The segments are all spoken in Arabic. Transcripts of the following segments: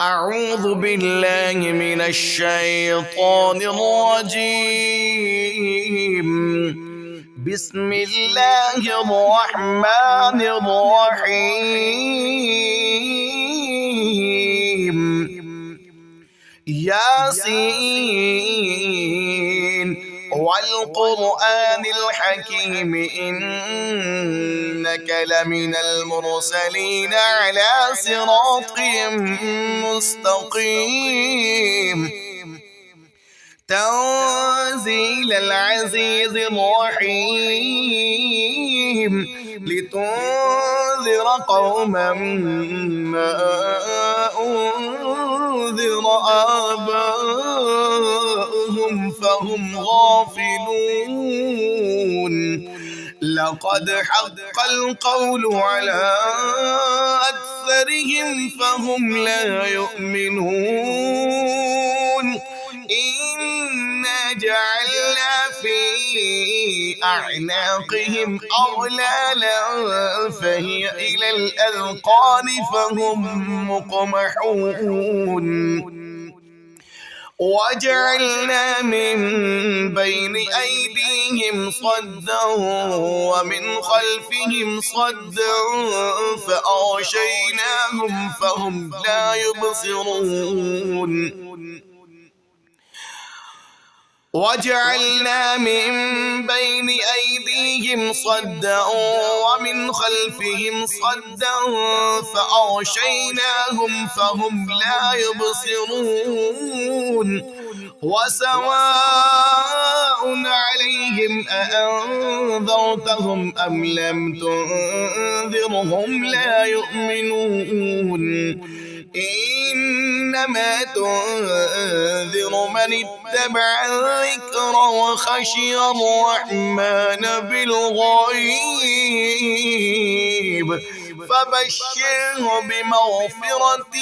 أعوذ بالله من الشيطان الرجيم. بسم الله الرحمن الرحيم. ياسين والقرآن الحكيم إنك لمن المرسلين على صراط مستقيم. تنزيل العزيز الرحيم لتنذر قوما ما أنذر آباؤهم فهم غافلون. لقد حق القول على أكثرهم فهم لا يؤمنون. إنا جعلنا في أعناقهم أغلالا فهي إلى الأذقان فهم مقمحون. وجعلنا من بين أيديهم صدا ومن خلفهم صدا فأغشيناهم فهم لا يبصرون. وجعلنا من بين أيديهم صدا ومن خلفهم صدا فأغشيناهم فهم لا يبصرون. وسواء عليهم أأنذرتهم أم لم تنذرهم لا يؤمنون. إنما تنذر من اتبع الذكر وخشي الرحمن بالغيب فبشره بمغفرة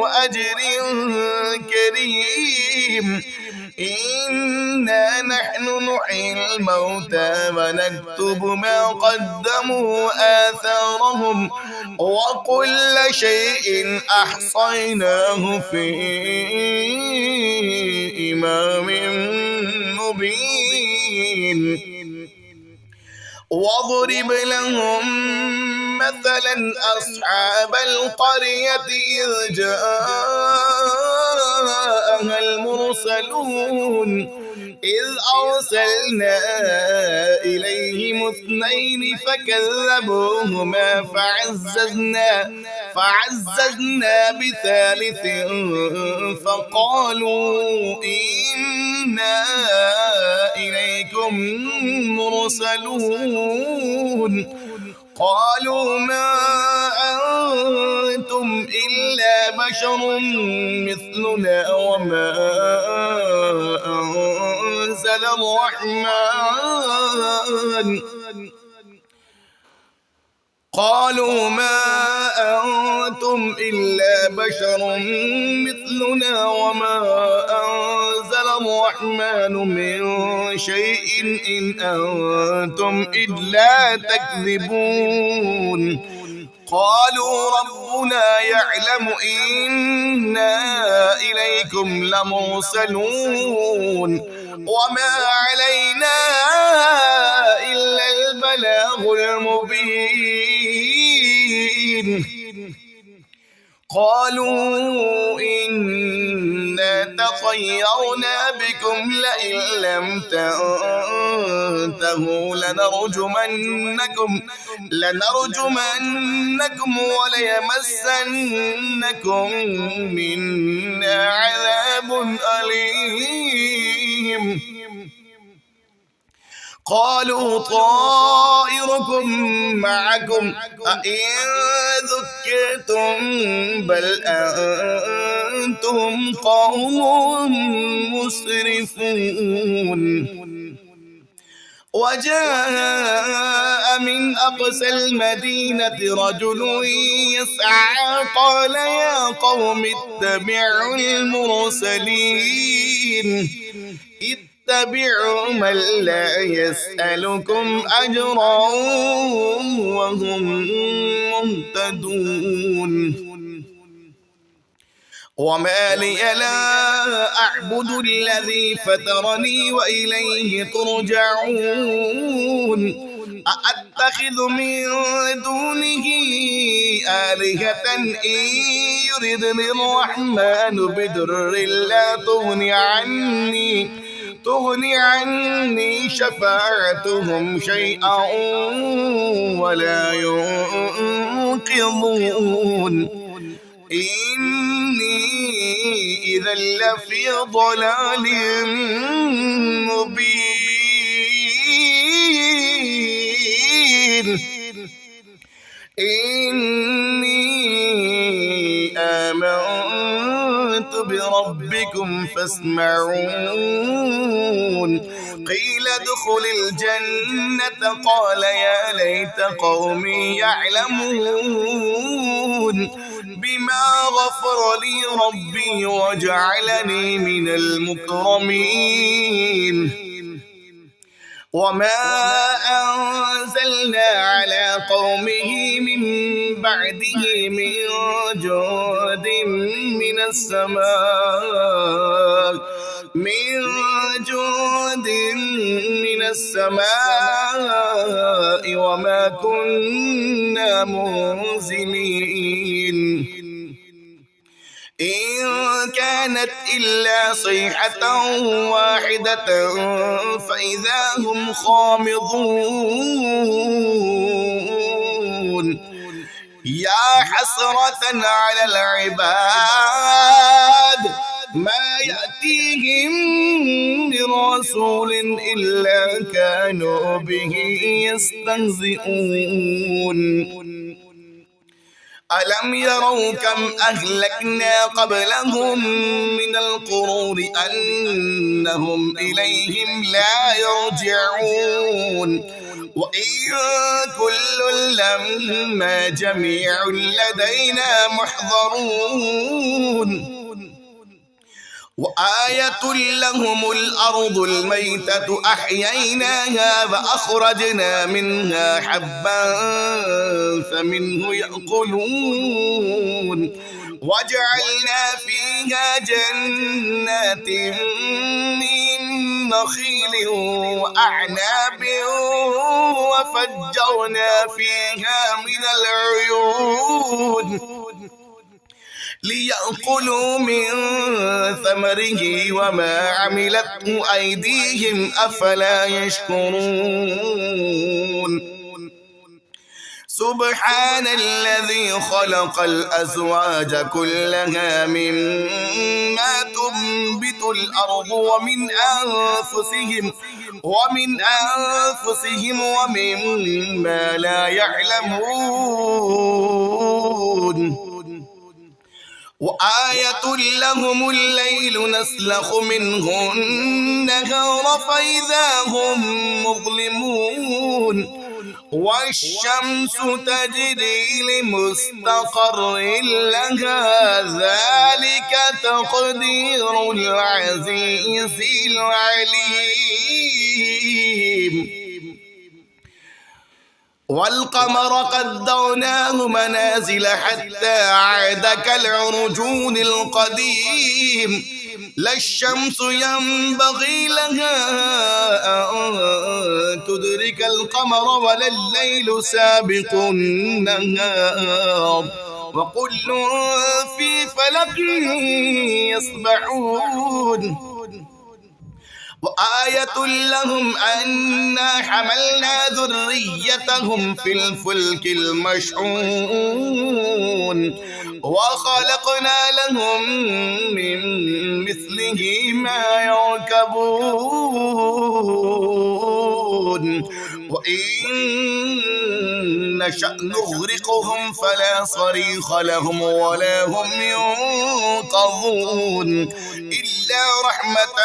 وأجر كريم. إنا نحن نحيي الموتى ونكتب ما قدموا آثارهم وكل شيء أحصيناه في إمام مبين. واضرب لهم مثلا أصحاب القرية إذ جاءها المرسلون إذ أرسلنا إليهم اثنين فكذبوهما فعززنا بثالث فقالوا إنا إليكم مرسلون. قالوا ما أنتم إلا بشر مثلنا وما أنزل الرحمن قالوا ما أنتم إلا بشر مثلنا وما أنزل الرحمن من شيء إن أنتم إلا تكذبون. قالوا ربنا يعلم إنا إليكم لمرسلون وما علينا إلا البلاغ المبين. قالوا إنا تطيرنا بكم لئن لم تنتهوا لنرجمنكم وليمسنكم منا عذاب أليم. قالوا طائركم معكم أئن ذكرتم بل أنتم قوم مسرفون. وجاء من أقصى المدينة رجل يسعى قال يا قوم اتبعوا المرسلين اتبعوا من لا يسألكم أجرا وهم مهتدون. وما لي لا أعبد الذي فطرني وإليه ترجعون أأتخذ من دونه آلهة إن يردني الرحمن بضر لا تغني عني شفاعتهم شيئا ولا ينقذون إني إذا لفي ضلال مبين إني آمنت بربكم فاسمعون قيل ادخل الجنة قال يا ليت قومي يعلمون بما غفر لي ربي وجعلني من المكرمين وما أنزلنا على قومه من بعده من جود من السماء وما كنا منزلين إن كانت إلا صيحة واحدة فإذا هم خامضون يا حسرة على العباد ما يأتيهم من رسول إلا كانوا به يستهزئون ألم يروا كم أهلكنا قبلهم من القرون أنهم إليهم لا يرجعون وإن كل لما جميع لدينا محضرون وآية لهم الأرض الميتة أحييناها فأخرجنا منها حبا فمنه يأكلون وجعلنا فيها جنات من نخيل وأعناب وفجرنا فيها من العيون ليأكلوا من ثمره وما عملته أيديهم أفلا يشكرون سبحان الذي خلق الأزواج كلها مما تنبت الأرض ومن أنفسهم ومما لا يعلمون وآية لهم الليل نسلخ منه النهار فإذا هم مظلمون والشمس تجري لمستقر لها ذلك تقدير العزيز العليم والقمر قدرناه منازل حتى عاد كالعرجون القديم لا الشمس ينبغي لها أن تدرك القمر ولا الليل سابق النهار وكل في فلك يسبحون وآية لهم أنا حملنا ذريتهم في الفلك المشحون وخلقنا لهم من مثله ما يركبون وإن نشأ نغرقهم فلا صريخ لهم ولا هم ينقذون إلا رحمة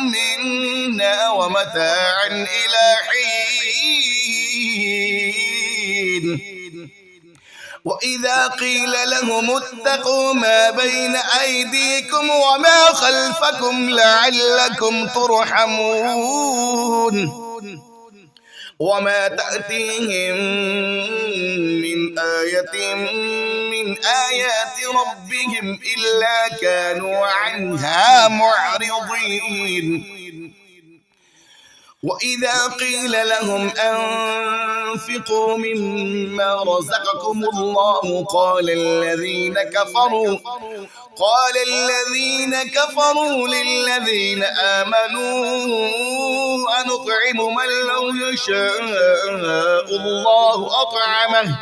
منا ومتاعا إلى حين وإذا قيل لهم اتقوا ما بين أيديكم وما خلفكم لعلكم ترحمون وما تأتيهم من آية من آيات ربهم إلا كانوا عنها معرضين. وإذا قيل لهم أنفقوا مما رزقكم الله قال الذين كفروا للذين آمنوا أنطعم من لو يشاء الله أطعمه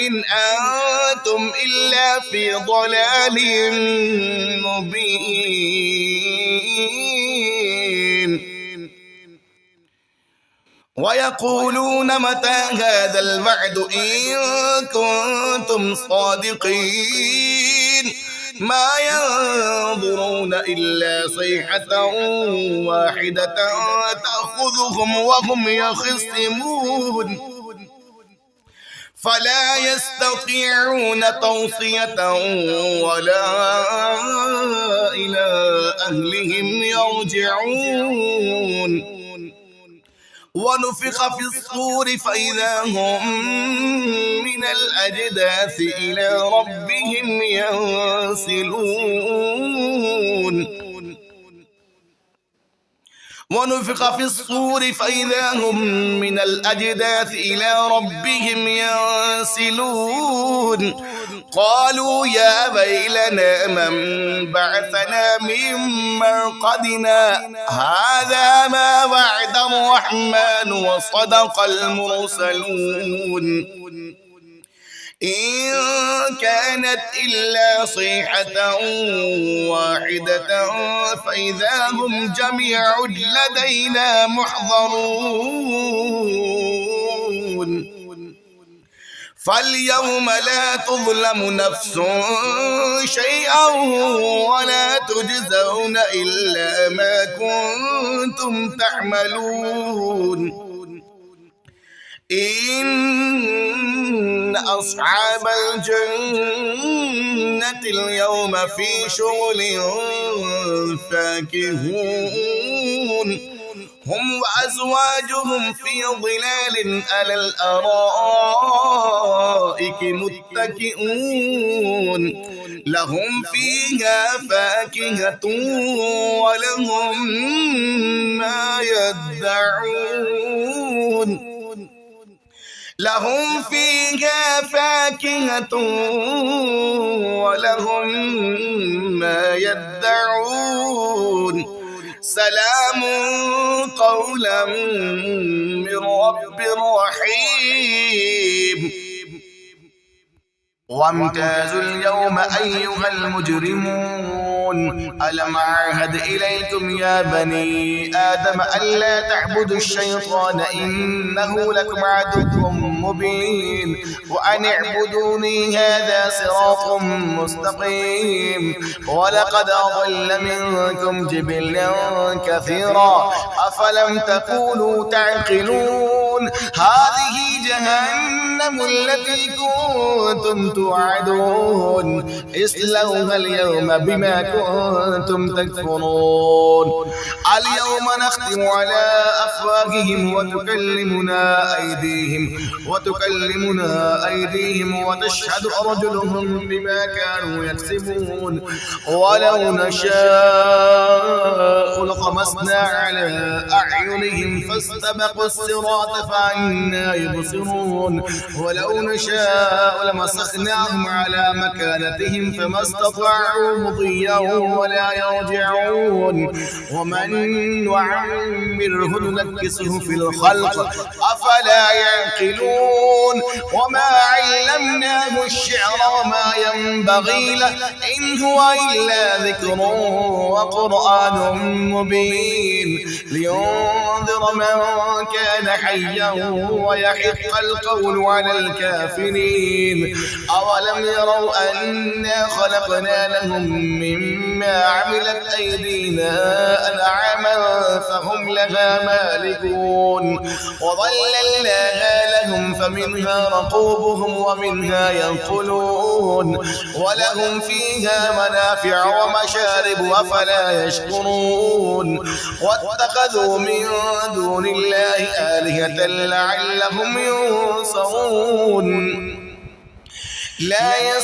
إن أنتم إلا في ضلال مبين. ويقولون متى هذا الوعد إن كنتم صادقين ما ينظرون إلا صيحة واحدة تأخذهم وهم يخصمون فلا يستطيعون توصية ولا إلى أهلهم يرجعون. ونفخ في الصور فإذا هم من الأجداث إلى ربهم ينسلون. ونفخ في الصور فإذا هم من الأجداث إلى ربهم ينسلون. قالوا يا ويلنا من بعثنا من مرقدنا هذا ما وعد الرحمن وصدق المرسلون إن كانت إلا صيحة واحدة فإذا هم جميع لدينا محضرون. فاليوم لا تظلم نفس شيئا ولا تجزون إلا ما كنتم تعملون. إن أصحاب الجنة اليوم في شغل فاكهون هم وأزواجهم في ظلال على الأرائك متكئون لهم فيها فاكهة ولهم ما يدعون. لهم فيها فاكهة ولهم ما يدعون. سلام قولا من رب رحيم. وامتازوا اليوم أيها المجرمون ألم أعهد إليكم يا بني آدم ألا تعبدوا الشيطان إنه لكم عدو مبين وأن اعبدوني هذا صراط مستقيم. ولقد أضل منكم جبلا كثيرا أفلم تكونوا تعقلون. هذه جهنم التي كنتم توعدون اصلوها اليوم بما كنتم تكفرون. اليوم نختم على أفواههم وتكلمنا أيديهم وتشهد أرجلهم بما كانوا يكسبون. ولو نشاء لطمسنا على أعينهم فاستبقوا الصراط فأنى يبصرون. ولو نشاء لمسخناهم على مكانتهم فما استطاعوا مضيا ولا يرجعون. ومن نعمره ننكسه في الخلق أفلا يعقلون. وما علمناه الشعر وما ينبغي له إن هو إلا ذكر وقرآن مبين لينذر من كان حيا ويحق القول على الكافرين. أولم يروا أنا خلقنا لهم مما عملت أيدينا أنعاما فهم لها مالكون وظللناها لهم فمنها ركوبهم ومنها ينقلون ولهم فيها منافع ومشارب أفلا يشكرون واتخذوا من دون الله آلهة لعلهم ينصرون لا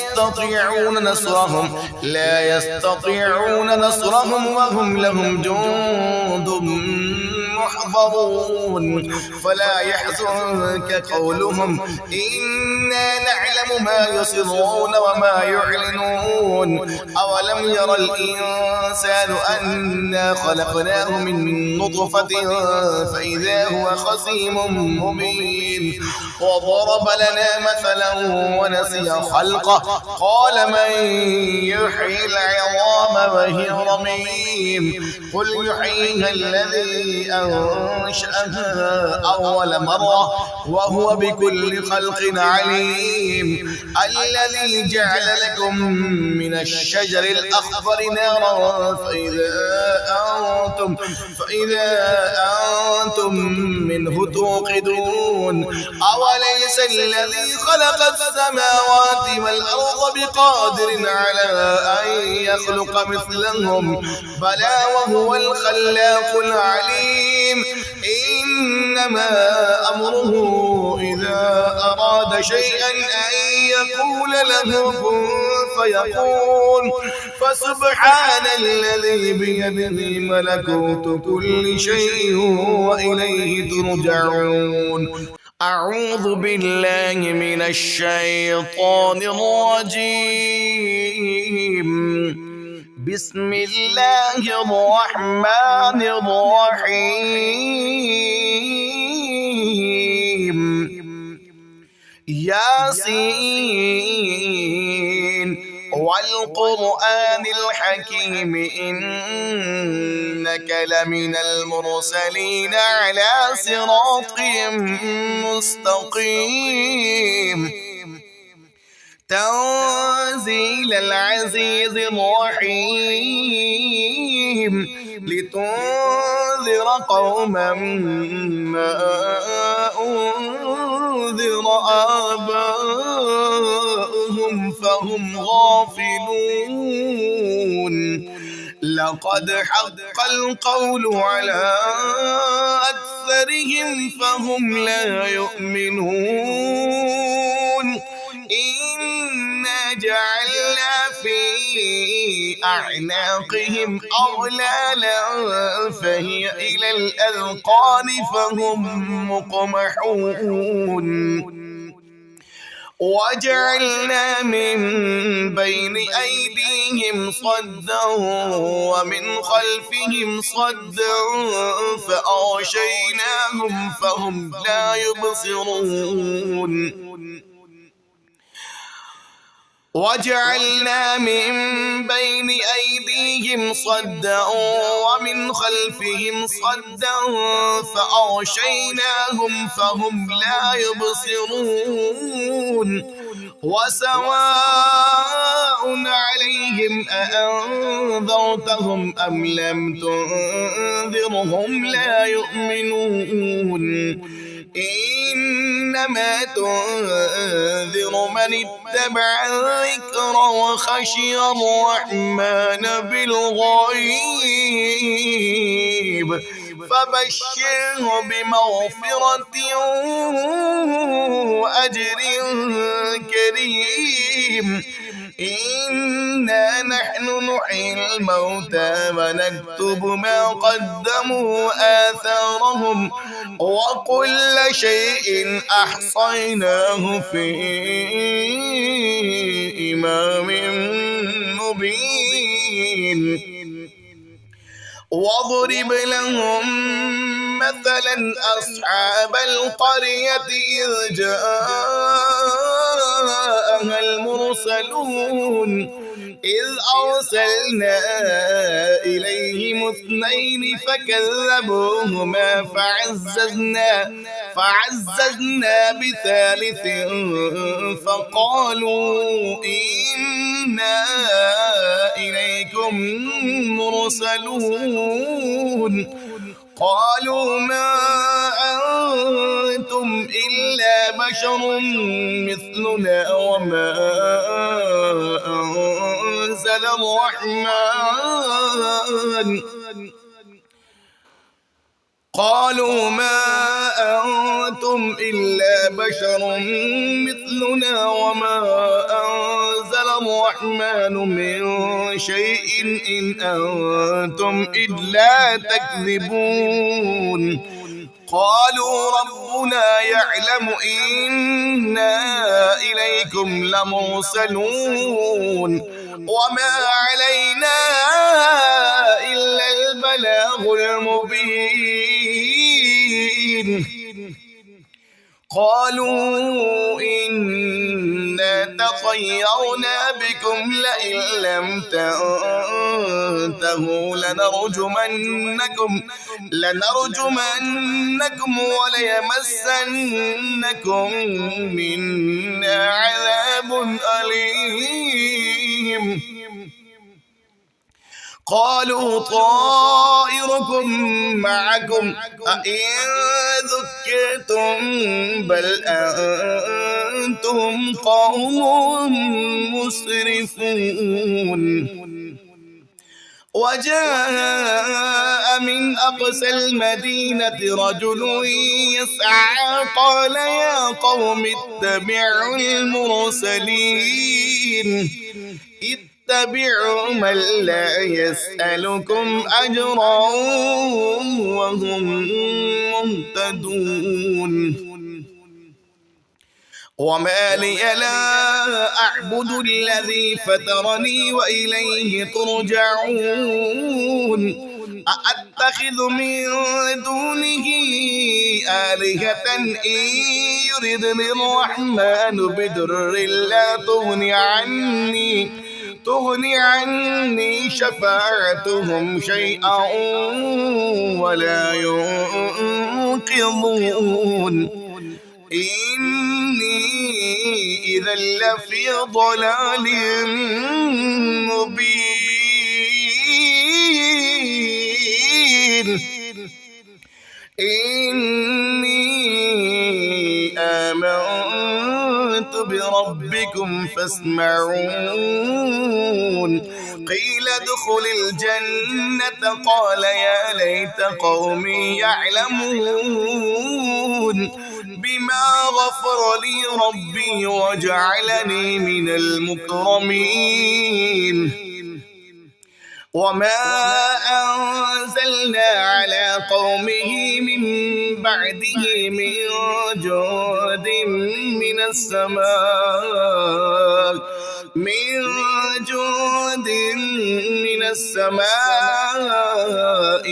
يستطيعون نصرهم وهم لهم جند محضرون فلا يحزنك قولهم إنا نعلم ما يسرون وما يعلنون أولم ير الإنسان أنا خلقناه من نطفة فإذا هو خصيم مبين وضرب لنا مثلا ونسي خلقه قال من يحيي العظام وهي رميم قل يحييها الذي أنشأها أول مرة وهو بكل خلق عليم الذي جعل لكم من الشجر الأخضر نارا فإذا أنتم منه توقدون أوليس الذي خلق السماوات والأرض بقادر على أن يخلق مثلهم بلى وهو الخلاق العليم إنما أمره إذا أراد شيئا أن يقول له كن فيكون فسبحان الذي بيده ملكوت كل شيء وإليه ترجعون. أعوذ بالله من الشيطان الرجيم. بسم الله الرحمن الرحيم. ياسين والقرآن الحكيم إنك لمن المرسلين على صراط مستقيم تنزيل العزيز الرحيم لتنذر قوما ما أنذر آباؤهم فهم غافلون لقد حق القول على أكثرهم فهم لا يؤمنون إنا جعلنا في أعناقهم أغلالا فهي إلى الأذقان فهم مقمحون وجعلنا من بين أيديهم صدا ومن خلفهم صدا فأغشيناهم فهم لا يبصرون وجعلنا من بين أيديهم صدا ومن خلفهم صدا فأغشيناهم فهم لا يبصرون وسواء عليهم أأنذرتهم أم لم تنذرهم لا يؤمنون إنما تنذر من اتبع الذكر وخشي الرحمن بالغيب فبشره بمغفرة وأجر كريم إنا نحن نحيي الموتى ونكتب ما قدموا آثارهم وكل شيء أحصيناه في إمام مبين واضرب لهم مثلا أصحاب القرية إذ جاءها المرسلون إذ أرسلنا إليهم اثنين فكذبوهما فعززنا بثالث فقالوا إنا إليكم مرسلون قالوا ما أنتم إلا بشر مثلنا وما أنزل الرحمن قالوا ما أنتم إلا بشر مثلنا وما أنزل الرحمن من شيء إن أنتم إلا تكذبون قالوا ربنا يعلم إنا إليكم لمرسلون وما علينا إلا البلاغ المبين قالوا إنا تطيرنا بكم لئن لم تنتهوا لنرجمنكم وليمسنكم منا عذاب أليم قالوا طائركم معكم أئن ذكرتم بل أنتم قوم مسرفون وجاء من أقصى المدينة رجل يسعى قال يا قوم اتبعوا المرسلين اتبعوا من لا يسألكم أجرا وهم مهتدون وما لي لا أعبد الذي فطرني وإليه ترجعون أأتخذ من دونه آلهة إن يردني الرحمن بدر لا تغني عني شفاعتهم شيئا ولا ينقذون إني إذا لفي ضلال مبين إني آمنت بربكم فاسمعون قيل ادخل الجنة قال يا ليت قومي يعلمون بما غفر لي ربي وجعلني من المكرمين وما أنزلنا على قومه من بعده من جود من السماء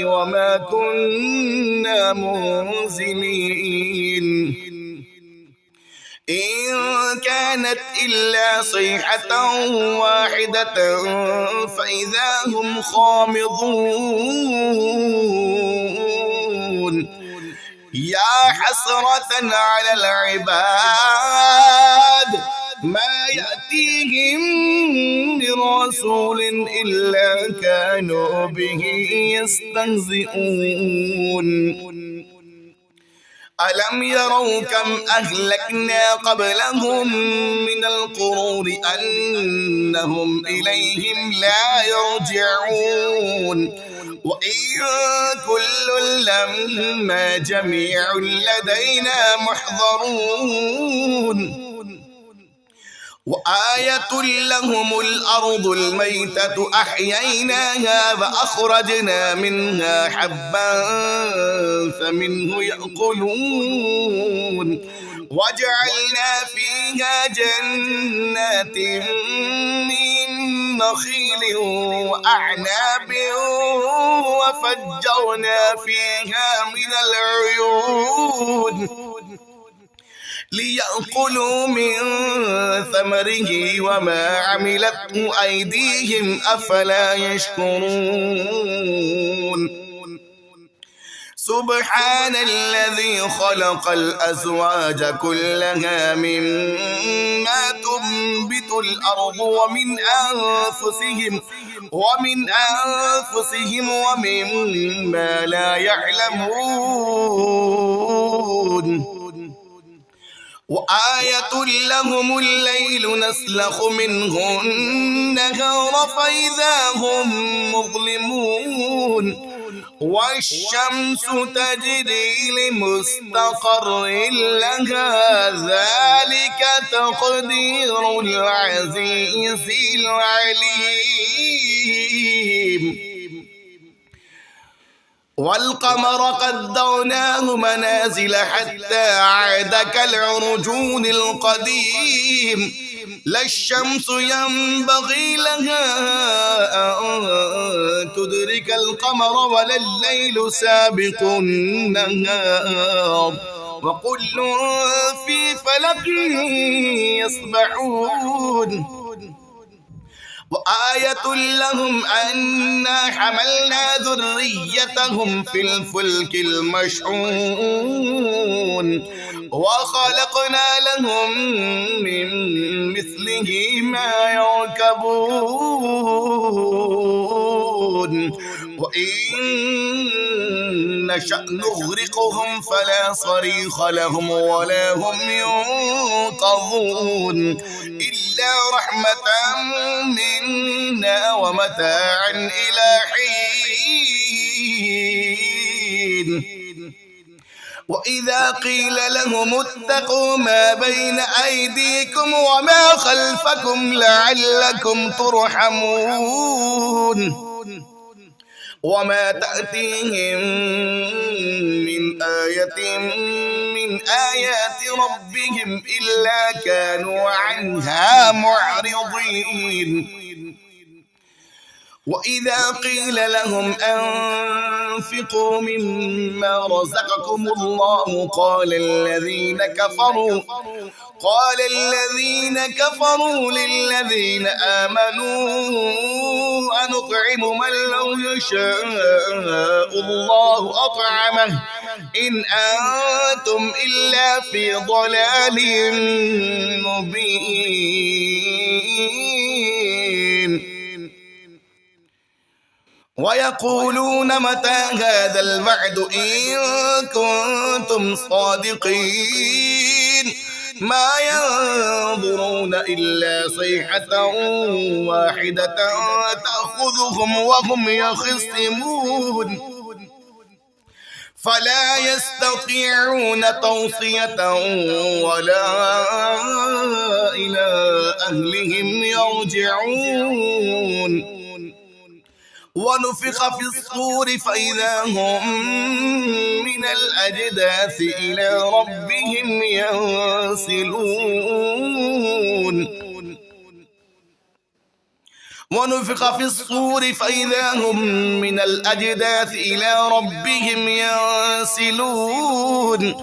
وما كنا منزلين إن كانت إلا صيحة واحدة فإذا هم خامضون يا حسرة على العباد ما يأتيهم من رسول إلا كانوا به يستهزئون ألم يروا كم أهلكنا قبلهم من القرون أنهم إليهم لا يرجعون وإن كل لما جميع لدينا محضرون وآية لهم الأرض الميتة أحييناها فأخرجنا منها حبا فمنه يأكلون وجعلنا فيها جنات من نخيل وأعناب وفجرنا فيها من العيون ليأكلوا من ثمره وما عملته أيديهم أفلا يشكرون سبحان الذي خلق الأزواج كلها مما تنبت الأرض ومن أنفسهم ومما لا يعلمون وآية لهم الليل نسلخ منه النهار فإذا هم مظلمون والشمس تجري لمستقر لها ذلك تقدير العزيز العليم والقمر قدرناه منازل حتى عاد كالعرجون القديم لا الشمس ينبغي لها أن تدرك القمر ولا الليل سابق النهار وكل في فلك يسبحون وآية لهم أنا حملنا ذريتهم في الفلك المشحون وخلقنا لهم من مثله ما يركبون وإن نشأ نغرقهم فلا صريخ لهم ولا هم ينقذون إلا رحمة منا ومتاعا إلى حين وإذا قيل لهم اتقوا ما بين أيديكم وما خلفكم لعلكم ترحمون وما تأتيهم من آية من آيات ربهم إلا كانوا عنها معرضين وإذا قيل لهم أنفقوا مما رزقكم الله قال الذين كفروا للذين آمنوا أنطعم من لو يشاء الله أطعمه إن أنتم إلا في ضلال مبين ويقولون متى هذا الوعد إن كنتم صادقين ما ينظرون إلا صيحة واحدة تأخذهم وهم يخصمون فلا يستطيعون توصية ولا إلى أهلهم يرجعون ونفخ في الصور فإذا هم من الأجداث إلى ربهم ينسلون ونفخ في الصور فإذا هم من الأجداث إلى ربهم ينسلون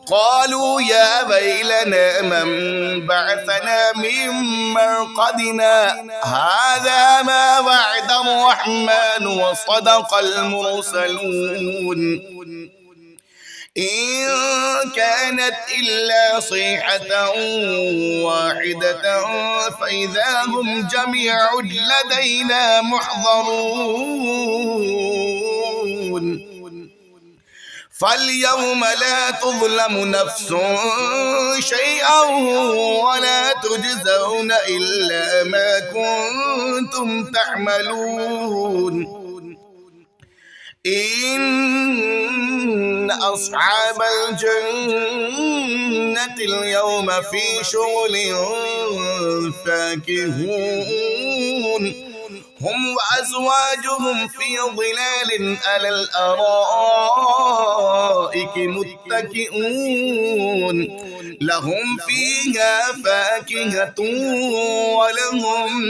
قالوا يا ويلنا من بعثنا من مرقدنا هذا ما وعد الرحمن وصدق المرسلون إن كانت إلا صيحة واحدة فإذا هم جميع لدينا محضرون فاليوم لا تظلم نفس شيئا ولا تجزون إلا ما كنتم تعملون إن أصحاب الجنة اليوم في شغل فاكهون هم وأزواجهم في ظلال على الأرائك متكئون لهم فيها فاكهة ولهم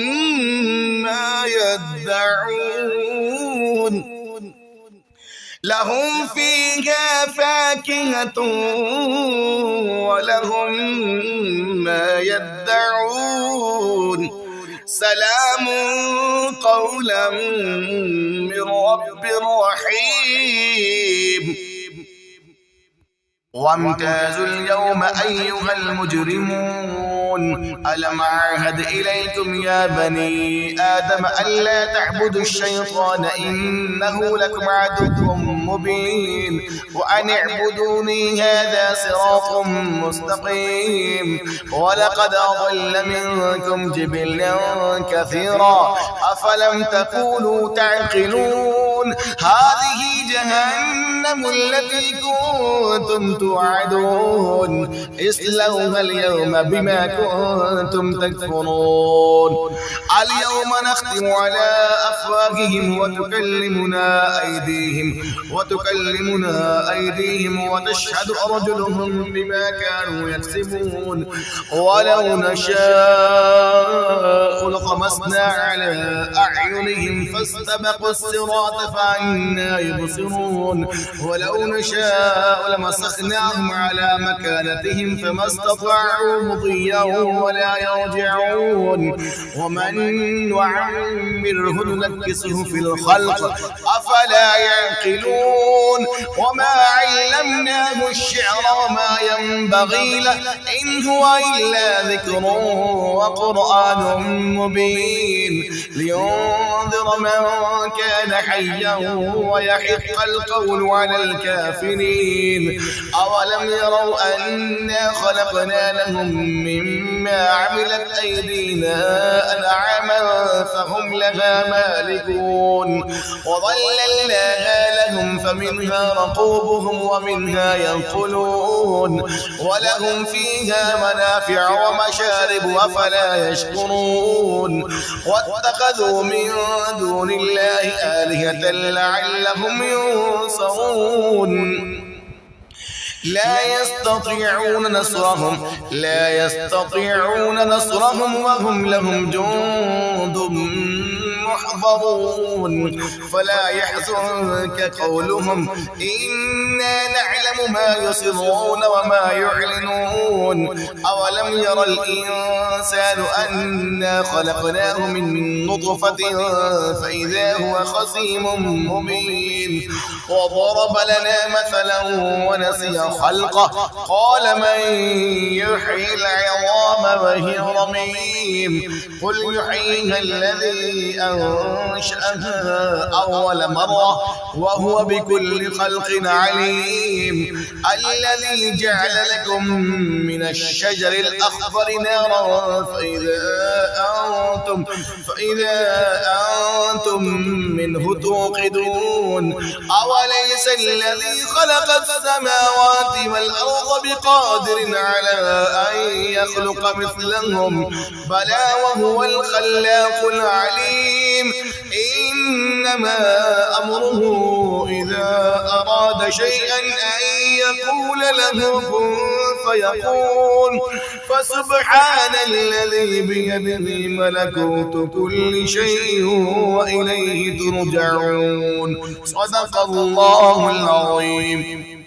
ما يدعون لهم فيها فاكهة ولهم ما يدعون سلام قولا من رب رحيم وامتازوا اليوم أيها المجرمون ألم أعهد إليكم يا بني آدم ألا تعبدوا الشيطان إنه لكم عدو مبين وأن اعبدوني هذا صراط مستقيم ولقد أضل منكم جبلا كثيرا أفلم تكونوا تعقلون هذه جهنم التي كنتم توعدون اصلوها اليوم بما كنتم تكفرون اليوم نختم على أفواههم وتكلمنا أيديهم وتشهد أرجلهم بما كانوا يكسبون ولو نشاء لطمسنا على أعينهم فاستبقوا الصراط فأنى يبصرون ولو نشاء لمسخناهم على مكانتهم فما استطاعوا مضيا ولا يرجعون ومن نعمره ننكسه في الخلق أفلا يعقلون وما علمناه الشعر وما ينبغي له إن هو إلا ذكر وقرآن مبين لينذر من كان حيا ويحق القول على الكافرين أولم يروا أنا خلقنا لهم مما عملت أيدينا أنعاما فهم لها مالكون وظللناها لهم فمنها ركوبهم ومنها ينقلون ولهم فيها منافع ومشارب أفلا يشكرون واتخذوا من دون الله آلهة لعلهم ينصرون لا يستطيعون نصرهم وهم لهم جند محضرون فلا يحزنك قولهم إنا نعلم ما يسرون وما يعلنون أولم ير الإنسان أنا خلقناه من نطفة فإذا هو خصيم مبين وضرب لنا مثلا ونسي خلقه قال من يحيي العظام وهي رميم قل يحييها الذي أنشأها أول مرة وهو بكل خلق عليم الذي جعل لكم من الشجر الأخضر نارا فإذا أنتم منه توقدون أوليس الذي خلق السماوات والأرض بقادر على أن يخلق مثلهم بلى وهو الخلاق العليم إنما أمره إذا أراد شيئا أن يقول له كن فيكون فسبحان الذي بيده ملكوت كل شيء وإليه ترجعون صدق الله العظيم.